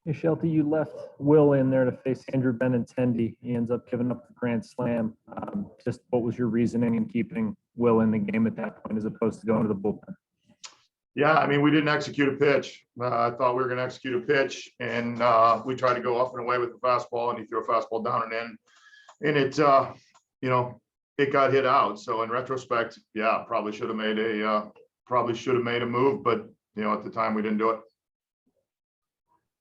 Hey, Shelton, you left Will in there to face Andrew Benintendi. He ends up giving up the grand slam. Just what was your reasoning in keeping Will in the game at that point as opposed to going to the bullpen? Yeah, I mean, we didn't execute a pitch. I thought we were going to execute a pitch, and we tried to go up and away with the fastball, and he threw a fastball down and in, and it, it got hit out. So in retrospect, yeah, probably should have made a move, but at the time we didn't do it.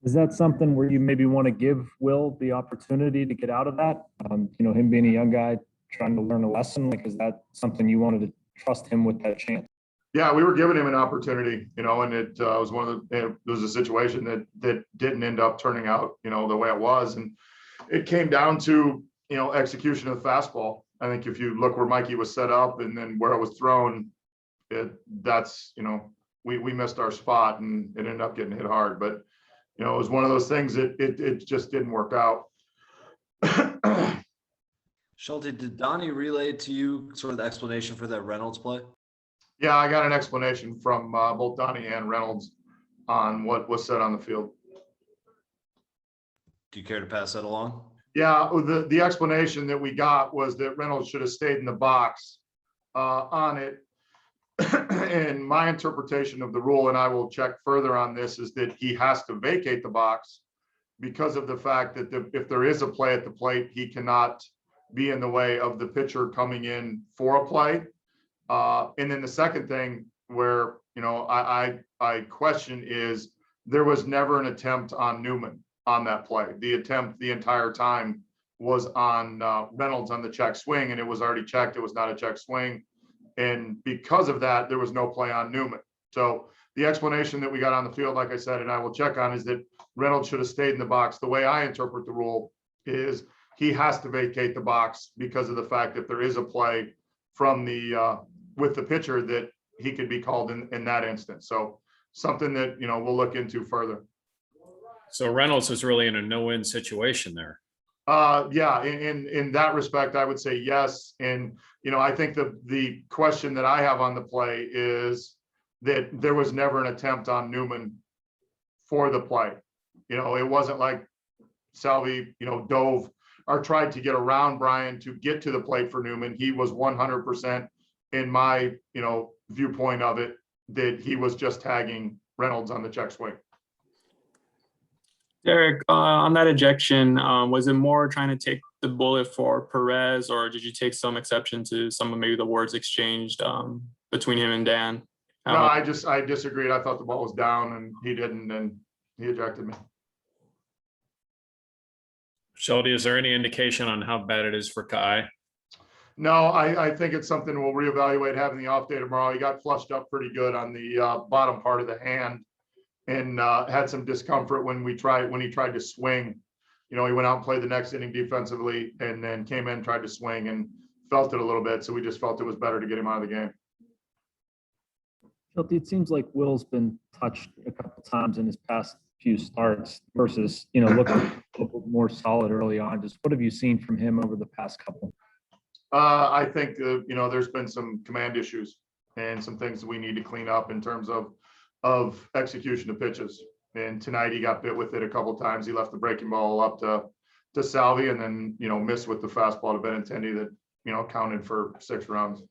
Is that something where you maybe want to give Will the opportunity to get out of that? Him being a young guy trying to learn a lesson, like, is that something you wanted to trust him with that chance? Yeah, we were giving him an opportunity, and it was it was a situation that didn't end up turning out, the way it was. And it came down to, execution of the fastball. I think if you look where Mikey was set up and then where it was thrown, we missed our spot and it ended up getting hit hard. But, it was one of those things that it just didn't work out. Shelton, did Donnie relay to you sort of the explanation for that Reynolds play? Yeah, I got an explanation from both Donnie and Reynolds on what was said on the field. Do you care to pass that along? Yeah, the explanation that we got was that Reynolds should have stayed in the box on it. And my interpretation of the rule, and I will check further on this, is that he has to vacate the box because of the fact that if there is a play at the plate, he cannot be in the way of the pitcher coming in for a play. And then the second thing where, I question is there was never an attempt on Newman on that play. The attempt the entire time was on Reynolds on the check swing, and it was already checked. It was not a check swing. And because of that, there was no play on Newman. So the explanation that we got on the field, like I said, and I will check on, is that Reynolds should have stayed in the box. The way I interpret the rule is he has to vacate the box because of the fact that there is a play from with the pitcher that he could be called in that instance. So something that, we'll look into further. So Reynolds was really in a no-win situation there. Yeah, in that respect, I would say yes. And, I think the question that I have on the play is that there was never an attempt on Newman for the play. It wasn't like Salvi, dove or tried to get around Brian to get to the plate for Newman. He was 100% in my, viewpoint of it, that he was just tagging Reynolds on the check swing. Derek, on that ejection, was it more trying to take the bullet for Perez, or did you take some exception to some of maybe the words exchanged between him and Dan? No, I disagreed. I thought the ball was down and he didn't, and he ejected me. Shelty, is there any indication on how bad it is for Kai? No, I think it's something we'll reevaluate having the off day tomorrow. He got flushed up pretty good on the bottom part of the hand and had some discomfort when he tried to swing. He went out and played the next inning defensively and then came in, tried to swing and felt it a little bit. So we just felt it was better to get him out of the game. Shelty, it seems like Will's been touched a couple times in his past few starts versus, looking a little more solid early on. Just what have you seen from him over the past couple? I think, there's been some command issues and some things that we need to clean up in terms of execution of pitches. And tonight he got bit with it a couple of times. He left the breaking ball up to Salvi and then, missed with the fastball to Benintendi that, counted for 6 rounds.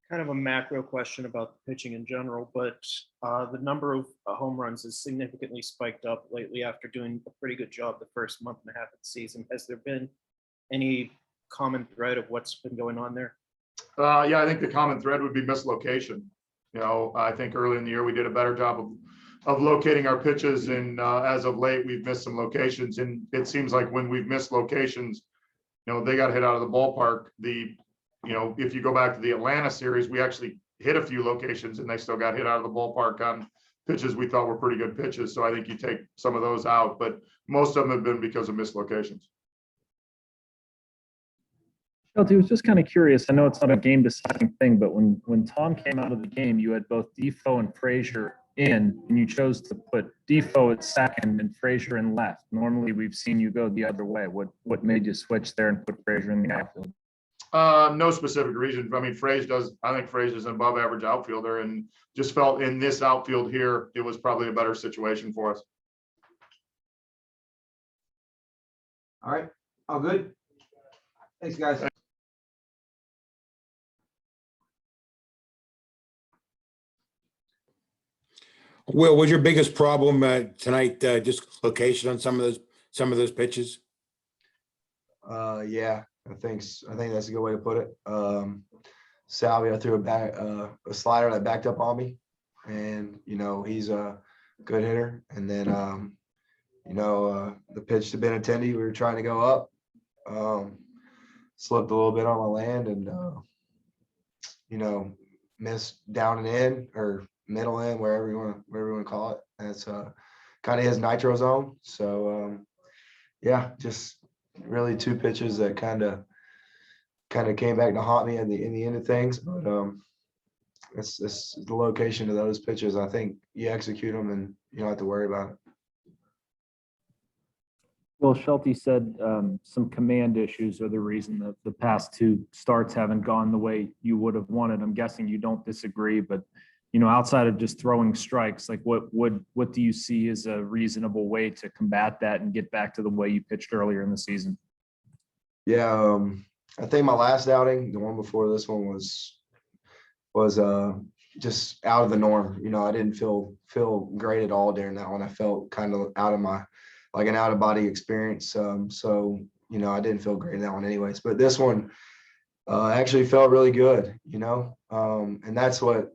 Kind of a macro question about the pitching in general, but the number of home runs has significantly spiked up lately after doing a pretty good job the first month and a half of the season. Has there been any common thread of what's been going on there? Yeah, I think the common thread would be mislocation. I think early in the year we did a better job of locating our pitches, and as of late we've missed some locations. And it seems like when we've missed locations, they got hit out of the ballpark. If you go back to the Atlanta series, we actually hit a few locations and they still got hit out of the ballpark on pitches we thought were pretty good pitches. So I think you take some of those out, but most of them have been because of mislocations. Shelty, I was just kind of curious. I know it's not a game deciding thing, but when Tom came out of the game, you had both Defoe and Frazier in, and you chose to put Defoe at second and Frazier in left. Normally we've seen you go the other way. What made you switch there and put Frazier in the outfield? No specific reason. I mean, I think Fraze is an above average outfielder, and just felt in this outfield here, it was probably a better situation for us. All right, all good. Thanks, guys. Will, was your biggest problem tonight just location on some of those pitches? Yeah, I think that's a good way to put it. Salvia threw a slider that backed up on me, and he's a good hitter. And then the pitch to Benintendi, we were trying to go up, slipped a little bit on my land, and missed down and in, or middle in, wherever you want to call it. And it's kind of his nitro zone. So yeah, just really two pitches that kind of came back to haunt me in the end of things. But it's the location of those pitches. I think you execute them and you don't have to worry about it. Well, Shelty said some command issues are the reason that the past two starts haven't gone the way you would have wanted. I'm guessing you don't disagree, but outside of just throwing strikes, like what do you see as a reasonable way to combat that and get back to the way you pitched earlier in the season? Yeah, I think my last outing, the one before this one, was just out of the norm. I didn't feel great at all during that one. I felt kind of out of my, like an out of body experience. So I didn't feel great in that one anyways. But this one actually felt really good. And that's what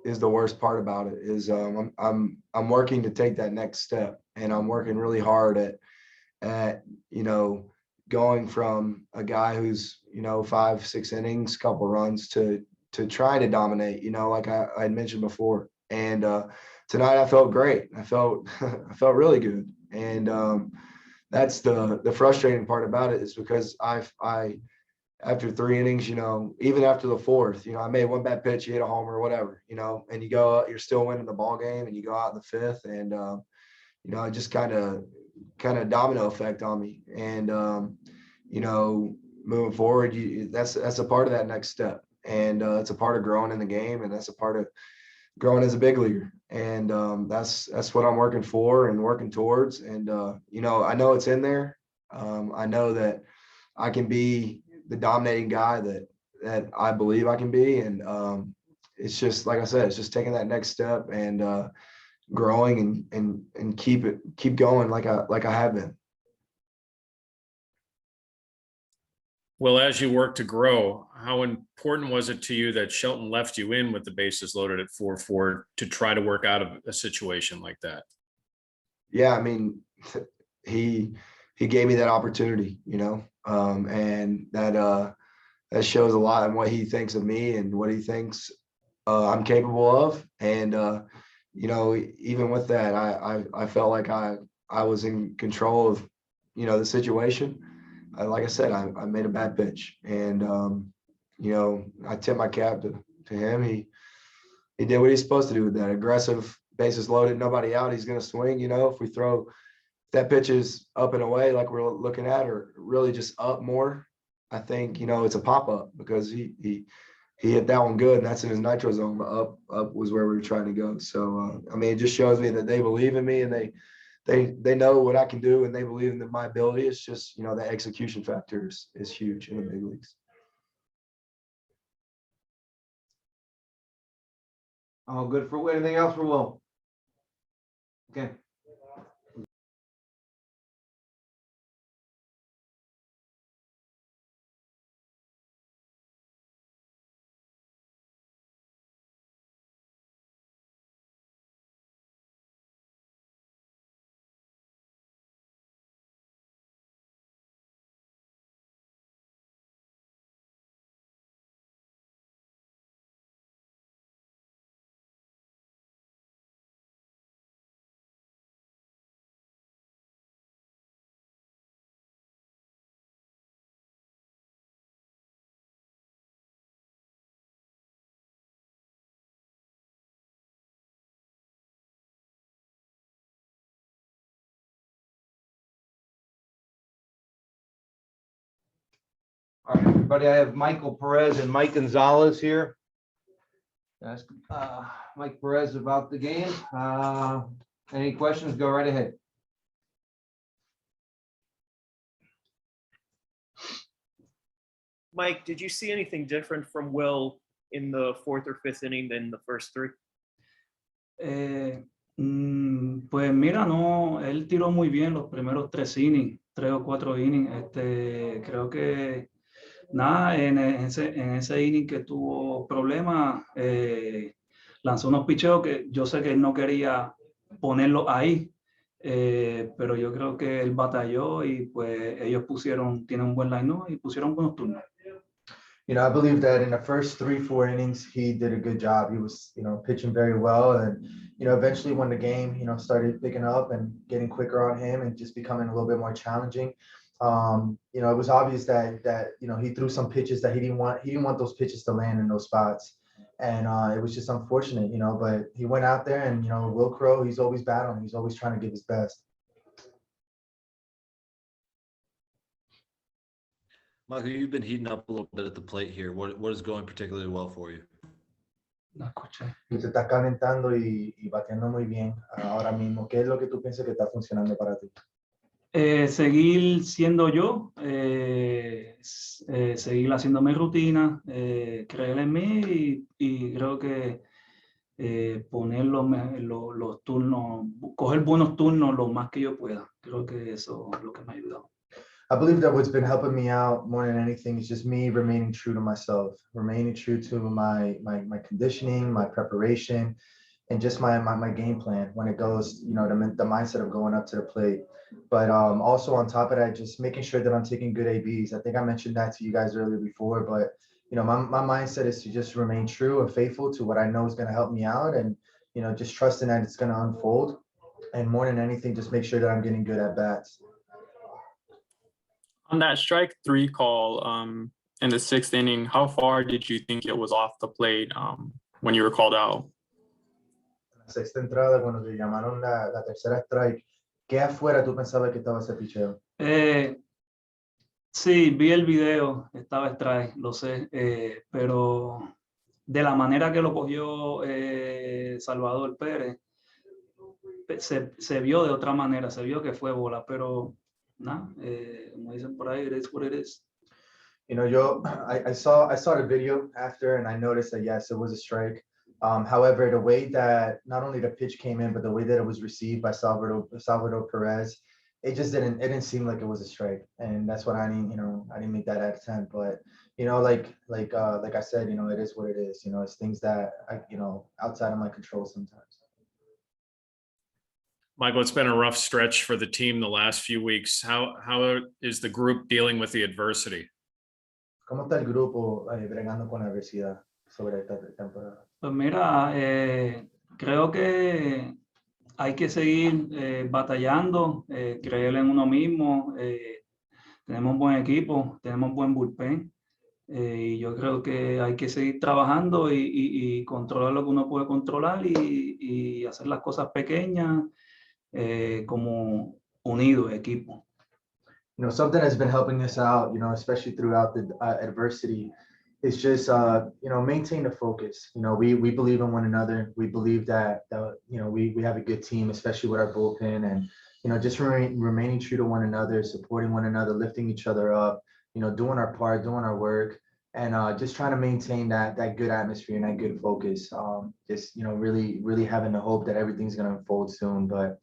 is the worst part about it is I'm working to take that next step, and I'm working really hard at going from a guy who's 5-6 innings, couple runs to trying to dominate, like I had mentioned before. And tonight I felt great. I felt really good. And that's the frustrating part about it, is because I after 3 innings, even after the 4th, I made one bad pitch, you hit a homer or whatever, and you go out, you're still winning the ball game, and you go out in the 5th, and it just kind of domino effect on me. And moving forward, that's a part of that next step, and it's a part of growing in the game, and that's a part of growing as a big leaguer. And that's what I'm working for and working towards. And I know it's in there. I know that I can be the dominating guy that I believe I can be. And it's just, like I said, it's just taking that next step and growing and keep going like I have been. Well, as you work to grow, how important was it to you that Shelton left you in with the bases loaded at 4-4 to try to work out of a situation like that? Yeah, I mean, he gave me that opportunity, and that shows a lot in what he thinks of me and what he thinks I'm capable of. And even with that, I felt like I was in control of the situation. Like I said, I made a bad pitch, and I tip my cap to him. He did what he's supposed to do with that. Aggressive, bases loaded, nobody out, he's going to swing. If we throw that pitch is up and away like we're looking at, or really just up more, I think it's a pop up, because he hit that one good, and that's in his nitro zone. But up was where we were trying to go. So I mean, it just shows me that they believe in me, and they know what I can do, and they believe in my ability. It's just the execution factor is huge in the big leagues. All good for anything else for Will? Okay. All right, everybody, I have Michael Perez and Mike Gonzalez here. Ask Mike Perez about the game. Any questions? Go right ahead. Mike, did you see anything different from Will in the fourth or fifth inning than the first three? Pues mira, no, él tiró muy bien los primeros 3 o 4 innings. Creo que nada, en ese inning que tuvo problemas, lanzó unos picheos que yo sé que él no quería ponerlo ahí, pero yo creo que él batalló y pues ellos tienen un buen line-up y pusieron buenos turnos. You know, I believe that in the first 3-4 innings, he did a good job. He was, pitching very well. And, eventually when the game, started picking up and getting quicker on him and just becoming a little bit more challenging, it was obvious that he threw some pitches that he didn't want those pitches to land in those spots. And it was just unfortunate, but he went out there and, Will Crow, he's always battling. He's always trying to give his best. Michael, you've been heating up a little bit at the plate here. What is going particularly well for you? No escuché. Y te estás calentando y bateando muy bien ahora mismo. ¿Qué es lo que tú piensas que está funcionando para ti? Seguir siendo yo, seguir haciendo mi rutina, creer en mí y creo que poner los turnos, coger buenos turnos lo más que yo pueda. Creo que eso es lo que me ha ayudado. I believe that what's been helping me out more than anything is just me remaining true to myself, remaining true to my conditioning, my preparation, and just my game plan when it goes, the mindset of going up to the plate. But also on top of that, just making sure that I'm taking good ABs. I think I mentioned that to you guys earlier before, but my mindset is to just remain true and faithful to what I know is going to help me out, and just trusting that it's going to unfold. And more than anything, just make sure that I'm getting good at bats. On that strike 3 call in the 6th inning, how far did you think it was off the plate when you were called out? La sexta entrada, cuando te llamaron la tercera strike, ¿qué afuera tú pensabas que estaba ese picheo? Sí, vi el video, estaba strike, lo sé, pero de la manera que lo cogió Salvador Pérez, se vio de otra manera, se vio que fue bola, pero nada, como dicen por ahí, it is what it is. I saw the video after and I noticed that yes, it was a strike. However, the way that not only the pitch came in, but the way that it was received by Salvador Perez, it didn't seem like it was a strike. And that's what I didn't make that attempt. But like I said, it is what it is. It's things that outside of my control sometimes. Michael, it's been a rough stretch for the team the last few weeks. How is the group dealing with the adversity? ¿Cómo está el grupo bregando con la adversidad sobre esta temporada? Pues mira, creo que hay que seguir batallando, creer en uno mismo. Tenemos un buen equipo, tenemos buen bullpen. Y yo creo que hay que seguir trabajando y controlar lo que uno puede controlar y hacer las cosas pequeñas como unidos, equipo. Something that's been helping us out, especially throughout the adversity, is just, maintain the focus. We believe in one another. We believe that we have a good team, especially with our bullpen, and just remaining true to one another, supporting one another, lifting each other up, doing our part, doing our work, and just trying to maintain that good atmosphere and that good focus. Just really having the hope that everything's going to unfold soon. But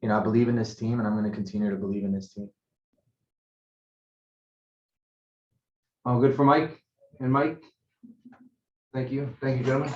I believe in this team, and I'm going to continue to believe in this team. All good for Mike and Mike. Thank you, gentlemen.